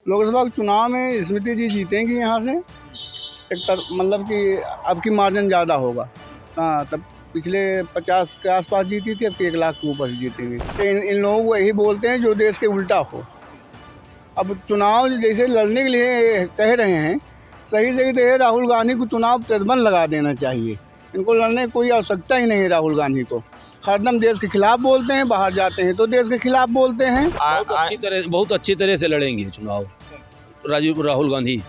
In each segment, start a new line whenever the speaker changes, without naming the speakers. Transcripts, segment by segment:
लोकसभा के चुनाव में स्मृति जी जीतेंगी यहाँ से। मतलब कि अब की मार्जिन ज़्यादा होगा। हाँ, तब पिछले 50 के आसपास जीती थी, अब की 1 लाख के ऊपर जीतेंगे। इन लोगों को यही बोलते हैं जो देश के उल्टा हो। अब चुनाव जैसे लड़ने के लिए कह रहे हैं, सही तो है राहुल गांधी को चुनाव प्रतिबंध लगा देना चाहिए। इनको लड़ने की कोई आवश्यकता ही नहीं है राहुल गांधी को। हरदम देश के खिलाफ बोलते हैं, बाहर जाते हैं तो देश के खिलाफ बोलते हैं।
बहुत अच्छी तरह से लड़ेंगे चुनाव राहुल गांधी।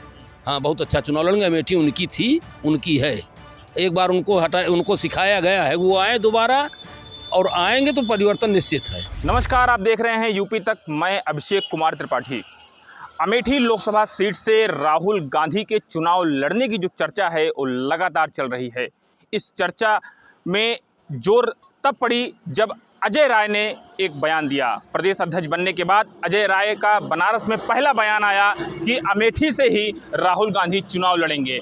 हाँ, बहुत अच्छा चुनाव लड़ेंगे। अमेठी उनकी थी, उनकी है। एक बार उनको सिखाया गया है, वो आए दोबारा और आएंगे तो परिवर्तन निश्चित है।
नमस्कार, आप देख रहे हैं यूपी तक। मैं अभिषेक कुमार त्रिपाठी। अमेठी लोकसभा सीट से राहुल गांधी के चुनाव लड़ने की जो चर्चा है वो लगातार चल रही है। इस चर्चा में जोर तब पड़ी जब अजय राय ने एक बयान दिया। प्रदेश अध्यक्ष बनने के बाद अजय राय का बनारस में पहला बयान आया कि अमेठी से ही राहुल गांधी चुनाव लड़ेंगे,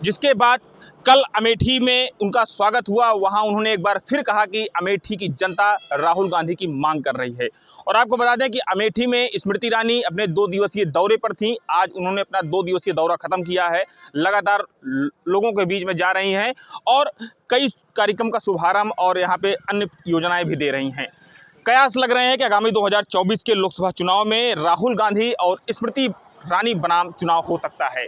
जिसके बाद कल अमेठी में उनका स्वागत हुआ। वहां उन्होंने एक बार फिर कहा कि अमेठी की जनता राहुल गांधी की मांग कर रही है। और आपको बता दें कि अमेठी में स्मृति ईरानी अपने 2 दिवसीय दौरे पर थीं। आज उन्होंने अपना 2 दिवसीय दौरा खत्म किया है, लगातार लोगों के बीच में जा रही हैं और कई कार्यक्रम का शुभारंभ और यहाँ पे अन्य योजनाएं भी दे रही हैं। कयास लग रहे हैं कि आगामी 2024 के लोकसभा चुनाव में राहुल गांधी और स्मृति ईरानी बनाम चुनाव हो सकता है।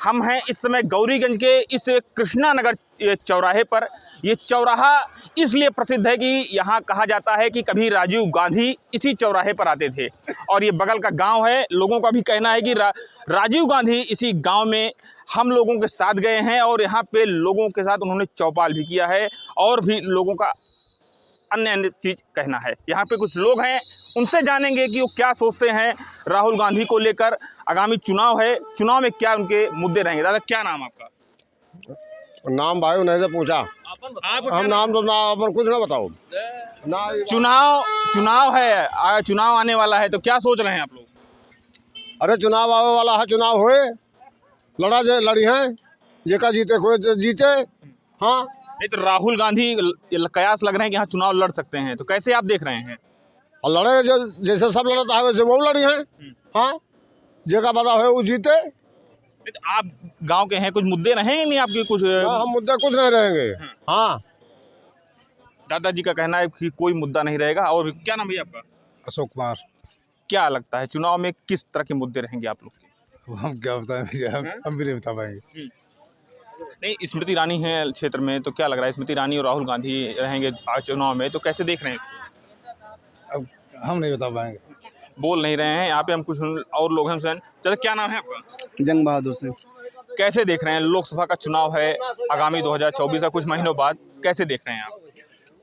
हम हैं इस समय गौरीगंज के इस कृष्णा नगर चौराहे पर। ये चौराहा इसलिए प्रसिद्ध है कि यहाँ कहा जाता है कि कभी राजीव गांधी इसी चौराहे पर आते थे और ये बगल का गांव है। लोगों का भी कहना है कि राजीव गांधी इसी गांव में हम लोगों के साथ गए हैं और यहाँ पे लोगों के साथ उन्होंने चौपाल भी किया है और भी लोगों का अन्य चीज़ कहना है। यहाँ पे कुछ लोग हैं, उनसे जानेंगे कि वो क्या सोचते हैं राहुल गांधी को लेकर। आगामी चुनाव है, चुनाव में क्या उनके मुद्दे रहेंगे। दादा, क्या नाम आपका?
नाम भाई नहीं से पूछा, हम नाम तो ना अपन कुछ ना बताओ ना।
चुनाव है, चुनाव आने वाला है, तो क्या सोच रहे हैं आप लोग?
अरे चुनाव आने वाला है, चुनाव होए, लड़ी हैं, जेका जीते कोई जीते। हाँ,
नहीं तो राहुल गांधी कयास लग रहे हैं कि यहाँ चुनाव लड़ सकते हैं, तो कैसे आप देख रहे हैं?
और लड़े जैसे सब लड़ता है वैसे वो लड़ी हैं। हाँ, जेका बता है वो जीते।
तो आप गांव के हैं, कुछ मुद्दे रहेंगे नहीं आपके? कुछ
हम मुद्दे कुछ नहीं रहेंगे। हाँ,
दादाजी का कहना है कि कोई मुद्दा नहीं रहेगा। और क्या नाम है आपका?
अशोक कुमार।
क्या लगता है चुनाव में किस तरह के मुद्दे रहेंगे आप लोग के?
हम क्या बताएं, हम भी नहीं बता पाएंगे।
नहीं, स्मृति ईरानी है क्षेत्र में, तो क्या लग रहा है स्मृति ईरानी और राहुल गांधी रहेंगे आज चुनाव में, तो कैसे देख रहे हैं इसको?
अब हम नहीं बता पाएंगे,
बोल नहीं रहे हैं। यहाँ पे हम कुछ और लोग हैं। चलो, क्या नाम है आपका?
जंग बहादुर सिंह।
कैसे देख रहे हैं लोकसभा का चुनाव है आगामी 2024 का कुछ महीनों बाद, कैसे देख रहे हैं आप?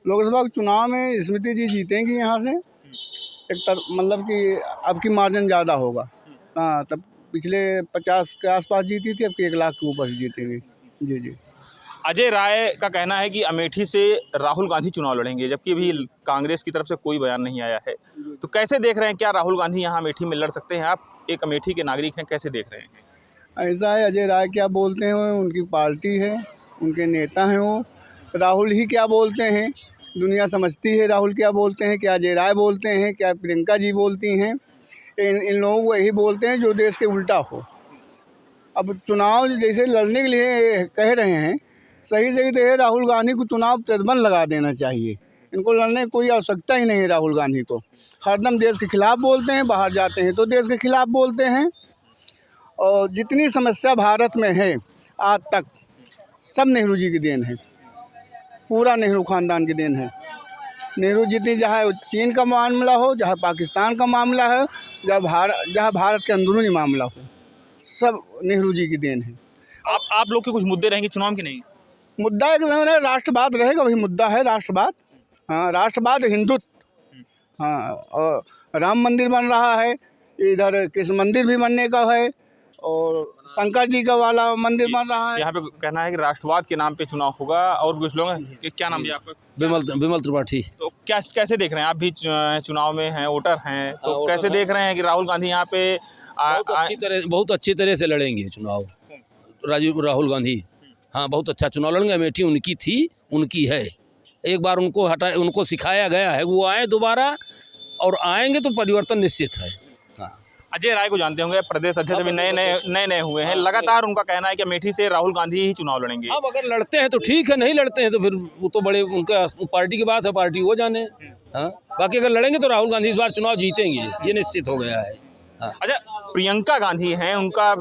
लोकसभा के चुनाव में स्मृति जी जीतेंगी यहाँ से। मतलब कि अब की मार्जिन ज़्यादा होगा। हाँ, तब पिछले 50 के आसपास जीती थी, अब की 1 लाख के ऊपर जीतेंगे। जी।
अजय राय का कहना है कि अमेठी से राहुल गांधी चुनाव लड़ेंगे, जबकि अभी कांग्रेस की तरफ से कोई बयान नहीं आया है। तो कैसे देख रहे हैं, क्या राहुल गांधी यहाँ अमेठी में लड़ सकते हैं? आप एक अमेठी के नागरिक हैं, कैसे देख रहे हैं?
ऐसा है, अजय राय क्या बोलते हैं, उनकी पार्टी है, उनके नेता हैं वो। राहुल ही क्या बोलते हैं, दुनिया समझती है राहुल क्या बोलते हैं, क्या अजय राय बोलते हैं, क्या प्रियंका जी बोलती हैं। इन लोगों को यही बोलते हैं जो देश के उल्टा हो। अब चुनाव जैसे लड़ने के लिए कह रहे हैं, सही तो है राहुल गांधी को चुनाव प्रतिबंध लगा देना चाहिए। इनको लड़ने की कोई आवश्यकता ही नहीं है राहुल गांधी को। हरदम देश के खिलाफ बोलते हैं, बाहर जाते हैं तो देश के खिलाफ बोलते हैं। और जितनी समस्या भारत में है आज तक, सब नेहरू जी की देन है, पूरा नेहरू ख़ानदान की देन है। नेहरू जितनी, जहाँ चीन का मामला हो, जहाँ पाकिस्तान का मामला है, जहाँ भारत के अंदरूनी मामला हो, सब नेहरू जी की देन है।
आप लोग के कुछ मुद्दे रहेंगे चुनाव के? नहीं,
मुद्दा एक है, राष्ट्रवाद रहेगा, वही मुद्दा है, राष्ट्रवाद। हाँ, राष्ट्रवाद, हिंदुत्व। हाँ, और राम मंदिर बन रहा है, इधर कृष्ण मंदिर भी बनने का है और शंकर जी का वाला मंदिर बन रहा है।
यहाँ पे कहना है कि राष्ट्रवाद के नाम पे चुनाव होगा। और कुछ लोग हैं कि क्या नाम है आपका?
विमल त्रिपाठी। तो
कैसे देख रहे हैं? आप भी चुनाव में हैं, वोटर हैं, तो कैसे देख रहे हैं कि राहुल गांधी यहाँ पे
बहुत अच्छी तरह से लड़ेंगे चुनाव राहुल गांधी। हाँ, बहुत अच्छा चुनाव लड़ेंगे। अमेठी उनकी थी, उनकी है। एक बार उनको सिखाया गया है, वो आए दोबारा और आएंगे तो परिवर्तन निश्चित है। हाँ।
अजय राय को जानते होंगे, प्रदेश अध्यक्ष अभी नए हुए हैं। लगातार उनका कहना है कि अमेठी से राहुल गांधी ही चुनाव लड़ेंगे।
अब अगर लड़ते हैं तो ठीक है, नहीं लड़ते हैं तो फिर वो तो बड़े उनका पार्टी की बात है, पार्टी वो जाने। हाँ, बाकी अगर लड़ेंगे तो राहुल गांधी इस बार चुनाव जीतेंगे, ये निश्चित हो गया है। हाँ।
अच्छा, प्रियंका गांधी हैं, उनका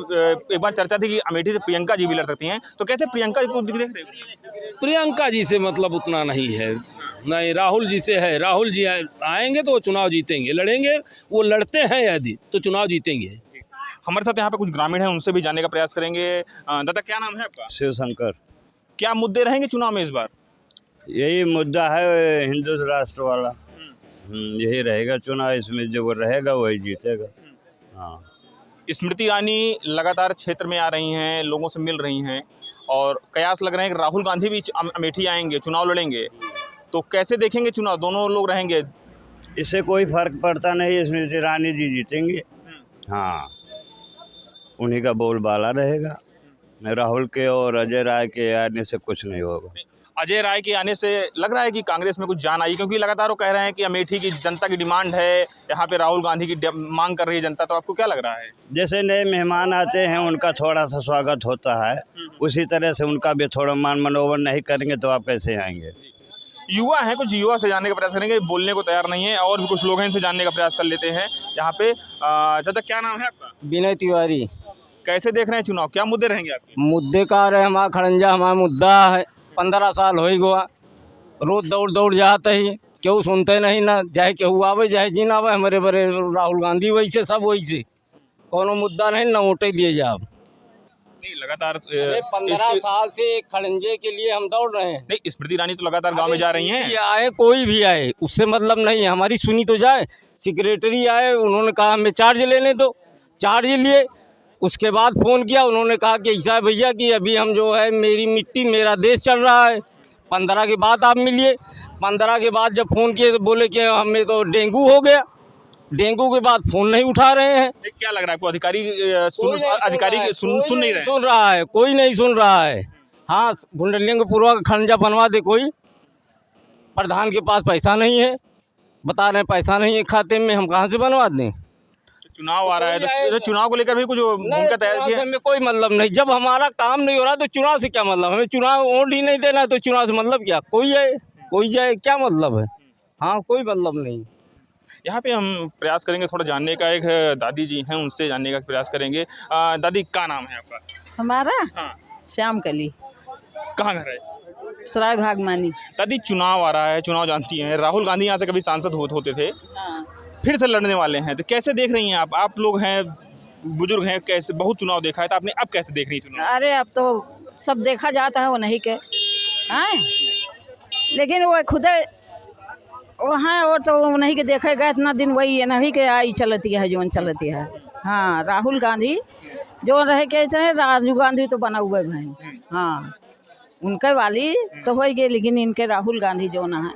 एक बार चर्चा थी कि अमेठी से प्रियंका जी भी लड़ सकती हैं, तो कैसे प्रियंका जी को देख रहे हो?
प्रियंका जी से मतलब उतना नहीं है, नहीं राहुल जी से है। राहुल जी आएंगे तो वो चुनाव जीतेंगे, लड़ेंगे, वो लड़ते हैं यदि तो चुनाव जीतेंगे।
हमारे साथ यहाँ पे कुछ ग्रामीण हैं, उनसे भी जानने का प्रयास करेंगे। दादा, क्या नाम है आपका?
शिवशंकर।
क्या मुद्दे रहेंगे चुनाव में इस बार?
यही मुद्दा है, हिंदू राष्ट्र वाला। यही रहेगा चुनाव, इसमें जो रहेगा वही जीतेगा। हाँ,
स्मृति ईरानी लगातार क्षेत्र में आ रही हैं, लोगों से मिल रही हैं और कयास लग रहे हैं कि राहुल गांधी भी अमेठी आएंगे, चुनाव लड़ेंगे, तो कैसे देखेंगे चुनाव? दोनों लोग रहेंगे,
इससे कोई फर्क पड़ता नहीं, स्मृति ईरानी जी जीतेंगे। हाँ, उन्हीं का बोलबाला रहेगा, राहुल के और अजय राय के आने से कुछ नहीं होगा।
अजय राय के आने से लग रहा है कि कांग्रेस में कुछ जान आई, क्योंकि लगातार वो कह रहे हैं कि अमेठी की जनता की डिमांड है, यहाँ पे राहुल गांधी की मांग कर रही है जनता, तो आपको क्या लग रहा है?
जैसे नए मेहमान आते हैं उनका थोड़ा सा स्वागत होता है, उसी तरह से उनका भी थोड़ा मान मनोबल नहीं करेंगे तो आप कैसे आएंगे।
युवा हैं, कुछ युवा से जानने का प्रयास करेंगे, बोलने को तैयार नहीं है, और भी कुछ लोग हैं, इनसे जानने का प्रयास कर लेते हैं यहाँ पे। दादा, क्या नाम है आपका?
विनय तिवारी।
कैसे देख रहे हैं चुनाव, क्या मुद्दे रहेंगे आपके?
मुद्दे का रहे हमारा खड़ंजा, हमारा मुद्दा है, 15 साल हो गया, रोज दौड़ जाते ही, क्यों सुनते नहीं ना, चाहे केहू आवे चाहे जी ना आवे, हमारे बड़े राहुल गांधी वैसे सब वैसे, कोनो मुद्दा नहीं ना, वोटे दिए जाओ।
नहीं, लगातार
15 साल से खड़ंजे के लिए हम दौड़ रहे हैं।
नहीं, स्मृति ईरानी तो लगातार गांव में जा रही हैं।
आए कोई भी आए, उससे मतलब नहीं है, हमारी सुनी तो जाए। सेक्रेटरी आए, उन्होंने कहा हमें चार्ज लेने दो, चार्ज लिए, उसके बाद फ़ोन किया, उन्होंने कहा कि ऐसा है भैया कि अभी हम जो है मेरी मिट्टी मेरा देश चल रहा है, 15 के बाद आप मिलिए। 15 के बाद जब फ़ोन किए तो बोले कि हमें तो डेंगू हो गया। डेंगू के बाद फ़ोन नहीं उठा रहे हैं।
क्या लग रहा है आपको, अधिकारी सुन नहीं रहे?
सुन रहा है, कोई नहीं सुन रहा है। हाँ, गुंडलिंगपुरा का खंजा बनवा दे कोई, प्रधान के पास पैसा नहीं है, बता रहे हैं पैसा नहीं है खाते में, हम कहाँ से बनवा दें?
चुनाव आ रहा है तो चुनाव को लेकर भी कुछ भूमिका तैयार की है?
हमें कोई मतलब नहीं, जब हमारा काम नहीं हो रहा तो चुनाव से क्या मतलब? हमें चुनाव वोट ही नहीं देना तो चुनाव से मतलब क्या? कोई आए कोई जाए, क्या मतलब है? हाँ, कोई मतलब नहीं।
यहाँ पे हम प्रयास करेंगे थोड़ा जानने का, एक दादी जी हैं, उनसे जानने का प्रयास करेंगे। दादी, क्या नाम है आपका?
हमारा
हाँ,
श्याम कली,
कहाँ घर है?
सराय भागमानी।
दादी, चुनाव आ रहा है, चुनाव जानती हैं, राहुल गांधी यहाँ से कभी सांसद होते थे,
हाँ।
फिर से लड़ने वाले हैं, तो कैसे देख रही हैं आप लोग हैं, बुजुर्ग हैं, कैसे बहुत चुनाव देखा है, तो आपने अब कैसे देख रही है चुनाव?
अरे अब तो सब देखा जाता है वो नहीं के, हैं, लेकिन वो खुद वहाँ और तो वो नहीं के देखेगा इतना दिन, वही है नहीं के आई चलती है जोन चलती है। हाँ, राहुल गांधी जो रहे के राजीव गांधी तो बना हुए भाई। हाँ, उनके वाली तो हो गए, लेकिन इनके राहुल गांधी जो ना है,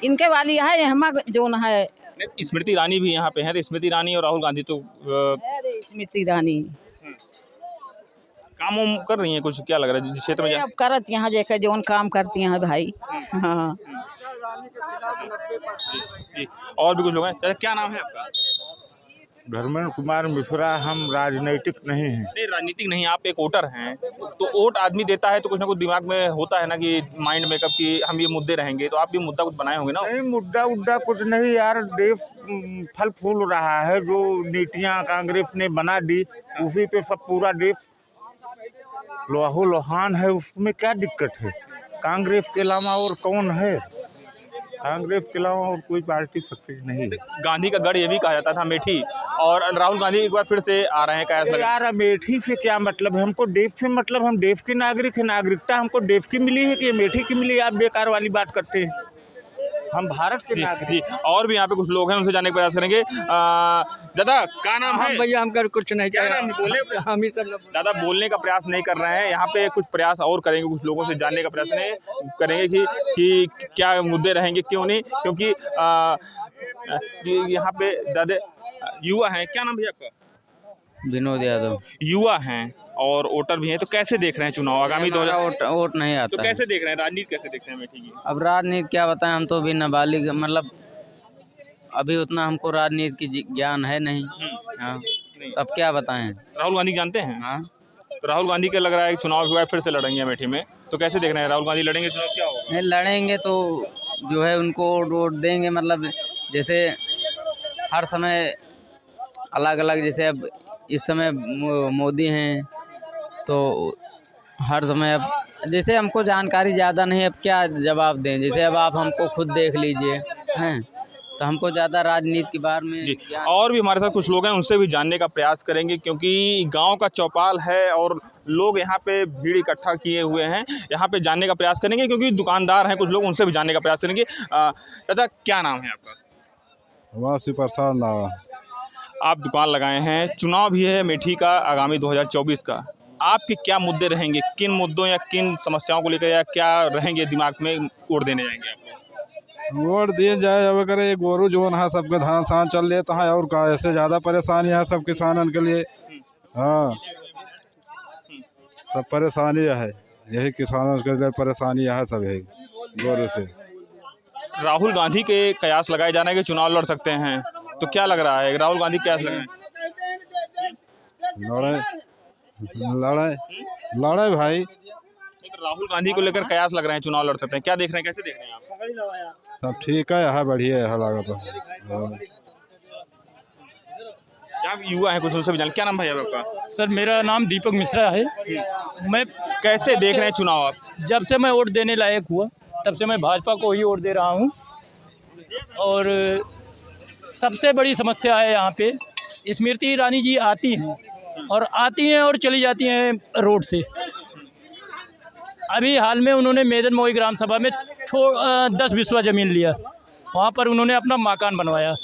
इनके वाली है हम जो ना है।
स्मृति ईरानी भी यहाँ पे है, तो स्मृति ईरानी और राहुल गांधी तो
स्मृति ईरानी
काम वाम कर रही हैं कुछ, क्या लग रहा है जिस क्षेत्र में?
अब करत यहाँ जाकर जो काम करती हैं भाई। हाँ,
जी, और भी कुछ लोग हैं। क्या नाम है आपका?
धर्मेंद्र कुमार मिश्रा। हम राजनीतिक नहीं हैं।
नहीं, राजनीतिक नहीं, आप एक वोटर हैं, तो वोट आदमी देता है तो कुछ ना कुछ दिमाग में होता है ना कि माइंड मेकअप की हम ये मुद्दे रहेंगे, तो आप भी मुद्दा कुछ बनाए होंगे ना?
नहीं, मुद्दा उद्दा कुछ नहीं यार, देश फल फूल रहा है, जो नीतियाँ कांग्रेस ने बना दी उसी पे सब पूरा देश लहूलुहान है, उसमें क्या दिक्कत है? कांग्रेस के अलावा और कौन है? कांग्रेस के अलावा और कोई पार्टी सक्सेस नहीं है।
गांधी का गढ़ ये भी कहा जाता था अमेठी, और राहुल गांधी एक बार फिर से आ रहे हैं, क्या
यार अमेठी से क्या मतलब है? हमको देश से मतलब, हम देश के नागरिक है, नागरिकता हमको देश की मिली है कि अमेठी की मिली है? आप बेकार वाली बात करते हैं, हम भारत के नागरिक।
जी, और भी यहाँ पे कुछ लोग हैं, उनसे जानने का प्रयास करेंगे। दादा, क्या नाम है?
भैया हम कर कुछ नहीं,
क्या नाम है? बोले,
हम ही सब
दादा बोलने का प्रयास नहीं कर रहे हैं, यहाँ पे कुछ प्रयास और करेंगे, कुछ लोगों से जानने का प्रयास करेंगे कि क्या मुद्दे रहेंगे, क्यों नहीं, क्योंकि यहाँ पे दादा युवा हैं। क्या नाम भैया आपका?
विनोद यादव।
युवा हैं और वोटर भी हैं, तो कैसे देख रहे हैं चुनाव आगामी?
वोट नहीं आता
तो कैसे देख रहे हैं, राजनीति कैसे देख रहे हैं अमेठी की?
अब राजनीति क्या बताएं, हम तो अभी नाबालिग, मतलब अभी उतना हमको राजनीति की ज्ञान है नहीं। हाँ, तो अब क्या बताएं।
राहुल गांधी जानते हैं?
हाँ,
तो राहुल गांधी का लग रहा है कि चुनाव हुआ है, फिर से लड़ेंगे अमेठी में, तो कैसे देख रहे हैं राहुल गांधी लड़ेंगे चुनाव, क्या होगा?
नहीं लड़ेंगे तो जो है उनको वोट देंगे, मतलब जैसे हर समय अलग अलग, जैसे अब इस समय मोदी हैं तो हर समय अब जैसे हमको जानकारी ज़्यादा नहीं, अब क्या जवाब दें। जैसे अब आप हमको खुद देख लीजिए हैं, तो हमको ज़्यादा राजनीति के बारे में
जी, और भी हमारे साथ कुछ लोग हैं, उनसे भी जानने का प्रयास करेंगे, क्योंकि गांव का चौपाल है और लोग यहाँ पे भीड़ इकट्ठा किए हुए हैं। यहाँ पे जानने का प्रयास करेंगे, क्योंकि दुकानदार हैं कुछ लोग, उनसे भी जानने का प्रयास करेंगे। दादा क्या नाम है आपका?
वासी प्रसाद नाम।
आप दुकान लगाए हैं, चुनाव भी है अमेठी का आगामी 2024 का, आपके क्या मुद्दे रहेंगे, किन मुद्दों या किन समस्याओं को लेकर या क्या रहेंगे दिमाग में वोट देने जाएंगे आप?
वोट दिए जाए अब करे गोरू जो है सबके धान सान चल लेता है और का ऐसे ज़्यादा परेशानी है सब किसानन के लिए। हाँ, सब परेशानी है, यही किसानों के लिए परेशानी है सब है गोरू से।
राहुल गांधी के कयास लगाए जाने के चुनाव लड़ सकते हैं, तो क्या लग रहा है राहुल गांधी कयास लगाए?
लड़े लड़े भाई,
तो राहुल गांधी को लेकर कयास लग रहे हैं, चुनाव लड़ सकते हैं, क्या देख रहे हैं, कैसे देख रहे हैं आप?
सब ठीक है बढ़िया है लागत।
क्या युवा है कुछ, उनसे भी जान। क्या नाम भाई आपका?
सर मेरा नाम दीपक मिश्रा है। मैं
कैसे देख रहे हैं चुनाव आप?
जब से मैं वोट देने लायक हुआ तब से मैं भाजपा को ही वोट दे रहा हूं, और सबसे बड़ी समस्या है यहाँ पे स्मृति ईरानी जी आती हैं और चली जाती हैं रोड से। अभी हाल में उन्होंने मेदन मोई ग्राम सभा में 10 बिस्वा ज़मीन लिया, वहाँ पर उन्होंने अपना मकान बनवाया।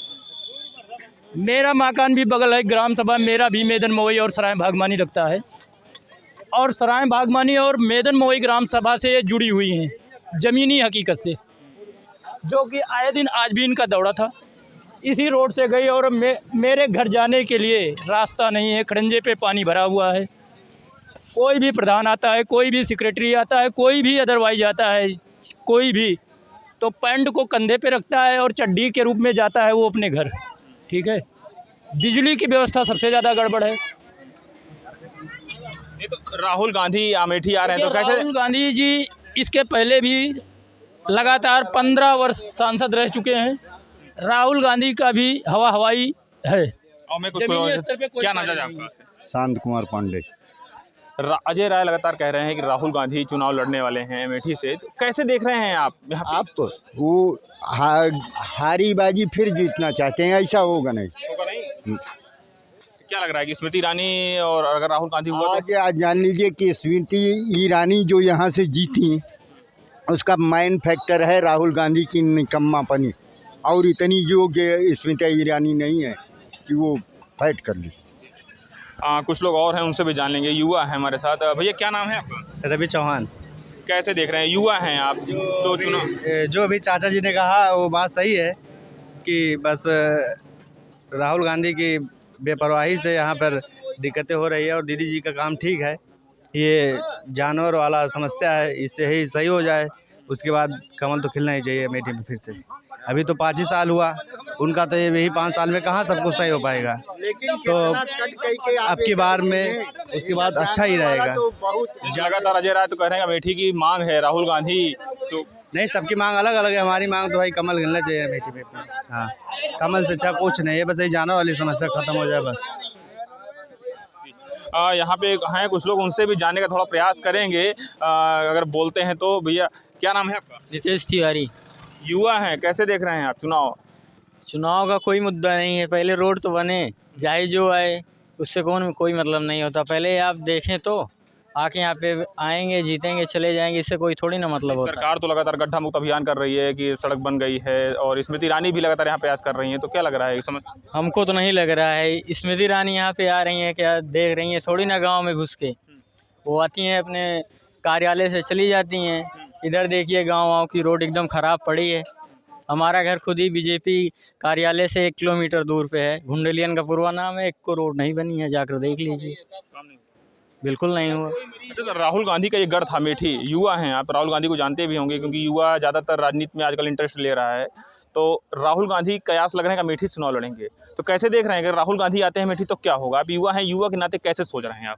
मेरा मकान भी बगल है ग्राम सभा, मेरा भी मेदन मोई और सराय भागमानी लगता है, और सराय भागमानी और मेदन मोई ग्राम सभा से ये जुड़ी हुई हैं ज़मीनी हकीकत से, जो कि आए दिन आज भी इनका दौरा था। इसी रोड से गई और मेरे घर जाने के लिए रास्ता नहीं है, खड़ंजे पे पानी भरा हुआ है। कोई भी प्रधान आता है, कोई भी सेक्रेटरी आता है, कोई भी अदरवाइज आता है, कोई भी तो पैंट को कंधे पे रखता है और चड्डी के रूप में जाता है वो अपने घर। ठीक है, बिजली की व्यवस्था सबसे ज़्यादा गड़बड़ है।
ये तो राहुल गांधी अमेठी आ रहे हैं, तो कैसे?
राहुल गांधी जी इसके पहले भी लगातार 15 वर्ष सांसद रह चुके हैं। राहुल गांधी का भी हवाई है।
और मैं कुछ क्या नाम है आपका?
शांत कुमार पांडे।
अजय राय लगातार कह रहे हैं कि राहुल गांधी चुनाव लड़ने वाले हैं अमेठी से, तो कैसे देख रहे हैं आप?
आप तो वो हारी बाजी फिर जीतना चाहते हैं, ऐसा होगा नहीं।
होगा नहीं? क्या लग रहा है कि स्मृति ईरानी और अगर राहुल गांधी हुआ तो?
आज जान लीजिए कि स्मृति ईरानी जो यहाँ से जीती उसका मेन फैक्टर है राहुल गांधी की निकम्मापनी, और इतनी योग्य स्मृति ईरानी नहीं है कि वो फाइट कर ली।
कुछ लोग और हैं, उनसे भी जान लेंगे। युवा है हमारे साथ। भैया क्या नाम है आपका?
रवि चौहान।
कैसे देख रहे हैं, युवा हैं आप तो चुनाव?
जो भी चाचा जी ने कहा वो बात सही है कि बस राहुल गांधी की बेपरवाही से यहाँ पर दिक्कतें हो रही है, और दीदी जी का काम ठीक है। ये जानवर वाला समस्या है, इससे ही सही हो जाए, उसके बाद कमल तो खिलना ही चाहिए अमेठी में फिर से। अभी तो 5 ही साल हुआ उनका, तो यही 5 साल में कहाँ सब कुछ सही हो पाएगा। तो अब की बार में उसके बाद अच्छा ही रहेगा।
लगातार अजय राय तो कह रहे हैं अमेठी की मांग है राहुल गांधी, तो
नहीं, सबकी मांग अलग अलग है। हमारी मांग तो भाई कमल खिलना चाहिए अमेठी में। हाँ, कमल से अच्छा कुछ नहीं है, बस ये जानवर वाली समस्या खत्म हो जाए बस।
यहाँ पे हैं कुछ लोग, उनसे भी जानने का थोड़ा प्रयास करेंगे अगर बोलते हैं तो। भैया क्या नाम है आपका?
नितेश तिवारी।
युवा हैं, कैसे देख रहे हैं आप चुनाव?
चुनाव का कोई मुद्दा नहीं है, पहले रोड तो बने, जाए जो आए उससे कोई मतलब नहीं होता। पहले आप देखें तो आके यहाँ पे आएंगे, जीतेंगे, चले जाएंगे, इससे कोई थोड़ी ना मतलब होता है।
सरकार तो लगातार गड्ढा मुक्त अभियान कर रही है कि सड़क बन गई है, और स्मृति ईरानी भी लगातार यहाँ प्रयास कर रही हैं, तो क्या लग रहा है समझ?
हमको तो नहीं लग रहा है। स्मृति ईरानी यहाँ पे आ रही हैं, क्या देख रही हैं, थोड़ी ना गाँव में घुस के वो आती हैं, अपने कार्यालय से चली जाती हैं। इधर देखिए गाँव की रोड एकदम ख़राब पड़ी है। हमारा घर खुद ही बीजेपी कार्यालय से 1 किलोमीटर दूर पे है, घुंडलियन का पूर्वा नाम है, एक को रोड नहीं बनी है, जाकर देख लीजिए। बिल्कुल नहीं हुआ।
अच्छा, तो राहुल गांधी का ये गढ़ था अमेठी, युवा हैं आप, राहुल गांधी को जानते भी होंगे क्योंकि युवा ज़्यादातर राजनीति में आजकल इंटरेस्ट ले रहा है। तो राहुल गांधी कयास लग रहे हैं कि अमेठी चुनाव लड़ेंगे, तो कैसे देख रहे हैं अगर राहुल गांधी आते हैं अमेठी तो क्या होगा? आप युवा हैं, युवा के नाते कैसे सोच रहे हैं आप?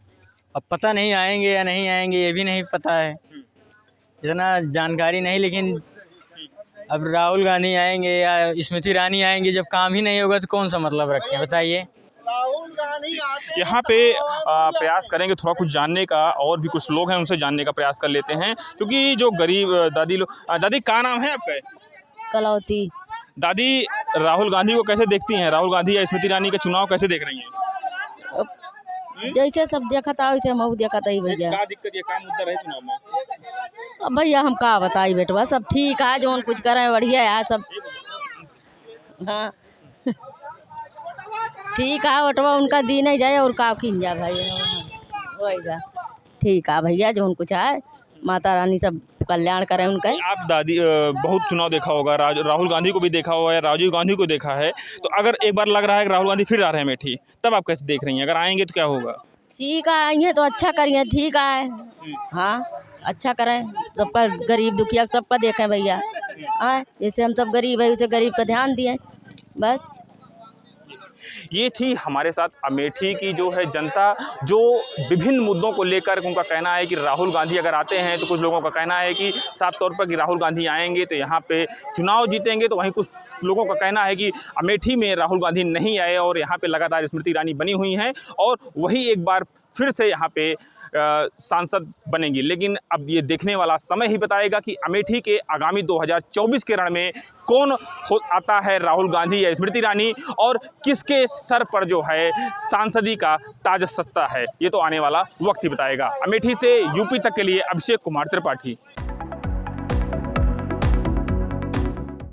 अब पता नहीं आएंगे या नहीं आएंगे, ये भी नहीं पता है, इतना जानकारी नहीं। लेकिन अब राहुल गांधी आएंगे या स्मृति ईरानी आएंगे, जब काम ही नहीं होगा तो कौन सा मतलब रखें, बताइए।
यहाँ पे प्रयास करेंगे थोड़ा कुछ जानने का, और भी कुछ लोग हैं उनसे जानने का प्रयास कर लेते हैं, क्योंकि जो गरीब दादी लोग, दादी क्या नाम है आपका?
कलौती।
दादी, राहुल गांधी को कैसे देखती हैं? राहुल गांधी या स्मृति ईरानी का चुनाव कैसे देख रही हैं?
जैसे सब देखा था वैसे हम देखा था ही भैया।
क्या दिक्कत है, क्या मुद्दा रहे चुनाव में?
अब भैया हम का बताई बेटवा, सब ठीक है, जो कुछ करें बढ़िया है सब। हाँ ठीक है, बटवा उनका दी नहीं जाए और का किन जा भाई, होएगा ठीक है भैया, जो कुछ है माता रानी सब कल्याण करें उनका।
आप दादी बहुत चुनाव देखा होगा, राहुल गांधी को भी देखा होगा या राजीव गांधी को देखा है, तो अगर एक बार लग रहा है कि राहुल गांधी फिर आ रहे हैं अमेठी, तब आप कैसे देख रही हैं? अगर आएंगे तो क्या होगा?
ठीक है, आइए तो अच्छा करिए, ठीक है। हाँ अच्छा करें, सबका गरीब दुखिया सबका देखें भैया। हाँ जैसे हम सब गरीब है उसे गरीब का ध्यान दिए बस।
ये थी हमारे साथ अमेठी की जो है जनता, जो विभिन्न मुद्दों को लेकर उनका कहना है कि राहुल गांधी अगर आते हैं, तो कुछ लोगों का कहना है कि साफ तौर पर कि राहुल गांधी आएंगे तो यहाँ पे चुनाव जीतेंगे, तो वहीं कुछ लोगों का कहना है कि अमेठी में राहुल गांधी नहीं आए और यहाँ पे लगातार स्मृति ईरानी बनी हुई हैं और वही एक बार फिर से यहाँ पे सांसद बनेंगी। लेकिन अब ये देखने वाला समय ही बताएगा कि अमेठी के आगामी 2024 के रण में कौन आता है, राहुल गांधी या स्मृति ईरानी, और किसके सर पर जो है सांसदी का ताज सस्ता है, ये तो आने वाला वक्त ही बताएगा। अमेठी से यूपी तक के लिए अभिषेक कुमार त्रिपाठी।